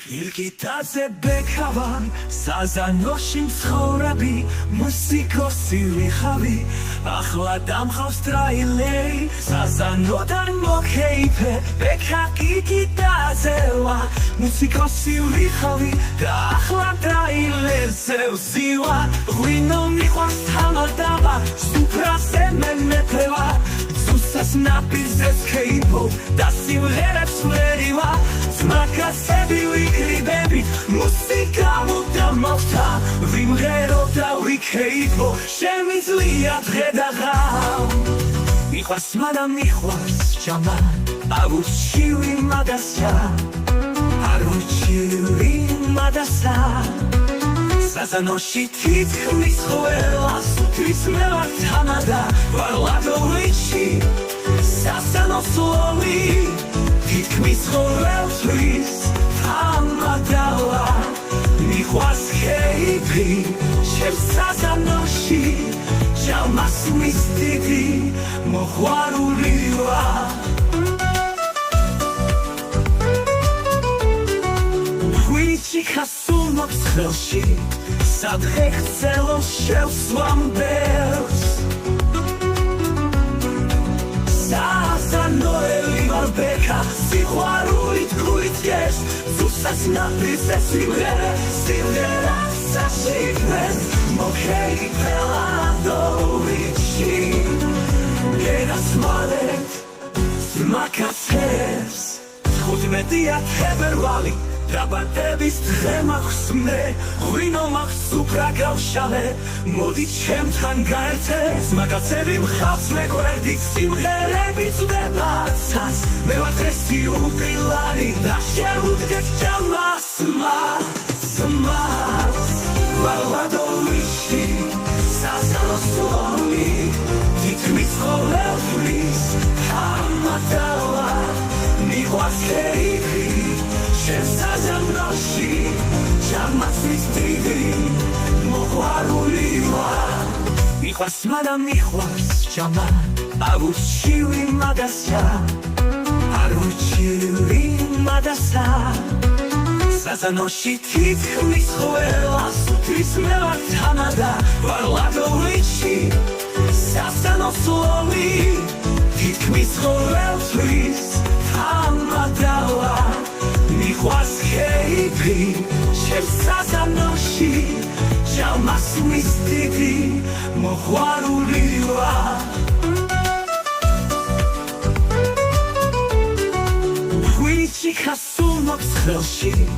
ირგიტაზე ბექავან საზანოში მცხოვრები მუსიკოსი ვიხავი ახლა დამხავს ტრაილერი საზანოდან მოკეიფე ბექა ირგიტაზევა მუსიკოსი ვიხავი და ახლა ტრაილერზე ვზივა ღვინო მიყვარს თამადავა სუფრაზე მემეფევა ზუსტად ნაპირზეც ქეიფო და სიმღერებს ვერივა ძმაკაცები ვიკრიბები მუსიკა მუდამ მოვთა ვიმღერო და ვიქეიფო შემიძლია დღე და ღამ მიყვარს მადამ მიყვარს ჭამა აუჩივი მაგასა აუჩივი მაგასა საზანოში თითქმის ყველას უთვლის მე ვარ თანადა ვალადოვიჩი სასანოს ლოვი თითქმის ყოველთვის თამადავა მიყვარს ქეიფი ჩემს საზანოში ჭამას მისტიდი მოყვარული ვარ ხასუნობს ხელში სადღე ხცელო შევსვამ ბელს საზანოელი ვარ ბექა სიყვარულით გულითგეს ზუსტად ნაპირზე სიმღერა საშიფრეს მოკეიფე ლადოვიჩი გენასმალეთ ძმაკაცებს 15 თებერვალი დაბადების დღე მაქვს მე ღვინო მაქვს უფრა გავშალე მოდი ჩემთან გაერთეს მაგაცები მხავს მეგვერდი სიმღერები წვდებაცას მე ვარ დღესი უპილარი და შევუდგეთ ჭამას მას ვალადოვიჩი საზანოს ლოვი თითქმის ყოველთვის თამადავა მიყვარს ქეიფი საზანოში ჭამას მისტიდი მოყვარული ვარ მიყვარს მადამ მიყვარს ჭამა აუჩივი მაგასა აუჩივი მაგასა საზანოში თითქმის ყველას უთვლის მე ვარ თანადა ვალადოვიჩი სასანოს ლოვი თითქმის ყოველთვის თამადავა მიყვარს ქეიფი ჩემს საზანოში ჭამას მისტიდი მოყვარული ვარ ღვინი ხასუნობს ხელში